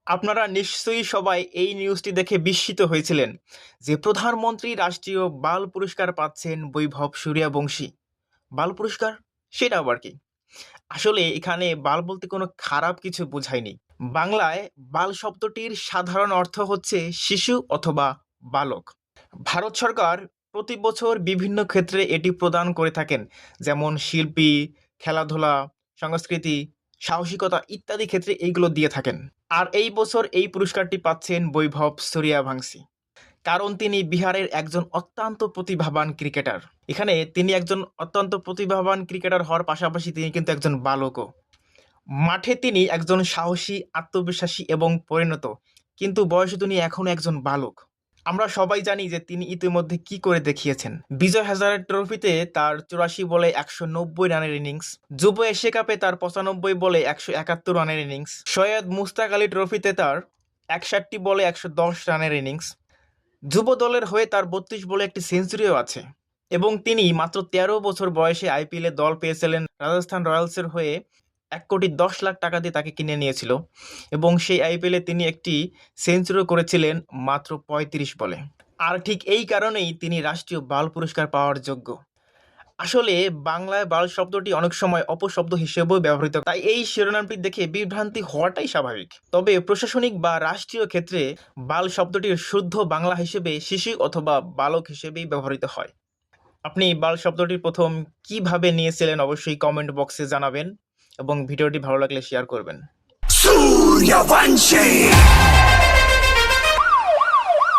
আপনারা নিশ্চয়ই সবাই এই নিউজটি দেখে বিস্মিত হয়েছিলেন যে প্রধানমন্ত্রী রাষ্ট্রীয় বাল পুরস্কার পাচ্ছেন বৈভব সূর্যবংশী। বাল পুরস্কার সেটা আবার কি? আসলে এখানে বাল বলতে কোনো খারাপ কিছু বোঝায়নি। বাংলায় বাল শব্দটির সাধারণ অর্থ হচ্ছে শিশু অথবা বালক। ভারত সরকার প্রতি বছর বিভিন্ন ক্ষেত্রে এটি প্রদান করে থাকেন, যেমন শিল্পী, খেলাধুলা, সংস্কৃতি, সাহসিকতা ইত্যাদি ক্ষেত্রে এইগুলো দিয়ে থাকেন। আর এই বছর এই পুরস্কারটি পাচ্ছেন বৈভব সূর্যবংশী, কারণ তিনি বিহারের একজন অত্যন্ত প্রতিভাবান ক্রিকেটার। এখানে তিনি একজন অত্যন্ত প্রতিভাবান ক্রিকেটার হওয়ার পাশাপাশি তিনি কিন্তু একজন বালকও। মাঠে তিনি একজন সাহসী, আত্মবিশ্বাসী এবং পরিণত, কিন্তু বয়সে তিনি এখনো একজন বালক। আমরা সবাই জানি যে তিনি ইতিমধ্যে কি করে দেখিয়েছেন। বিজয় হাজারে ট্রফিতে তার ৮৪ বলে ১৯০ রানের ইনিংস, যুব এশিয়া কাপে তার ৯৫ বলে ১৭১ রানের ইনিংস, সৈয়দ মুশতাক আলী ট্রফিতে তার ৬১ বলে ১১০ রানের ইনিংস, যুব দলের হয়ে তার ৩২ বলে একটি সেঞ্চুরিও আছে। এবং তিনি মাত্র ১৩ বছর বয়সে আইপিএলে দল পেয়েছিলেন রাজস্থান রয়্যালসের হয়ে ১,১০,০০,০০০ টাকা দিয়ে তাকে কিনে নিয়েছিল, এবং সেই আইপিএলে তিনি একটি সেঞ্চুরিও করেছিলেন মাত্র ৩৫ বলে। আর ঠিক এই কারণেই তিনি রাষ্ট্রীয় বাল পুরস্কার পাওয়ার যোগ্য। আসলে বাংলায় বাল শব্দটি অনেক সময় অপশব্দ হিসেবেও ব্যবহৃত, তাই এই শিরোনামটি দেখে বিভ্রান্তি হওয়াটাই স্বাভাবিক। তবে প্রশাসনিক বা রাষ্ট্রীয় ক্ষেত্রে বাল শব্দটির শুদ্ধ বাংলা হিসেবে শিশু অথবা বালক হিসেবেই ব্যবহৃত হয়। আপনি বাল শব্দটি প্রথম কিভাবে নিয়েছিলেন অবশ্যই কমেন্ট বক্সে জানাবেন, এবং ভিডিওটি ভালো লাগলে শেয়ার করবেন। Suryavanshi!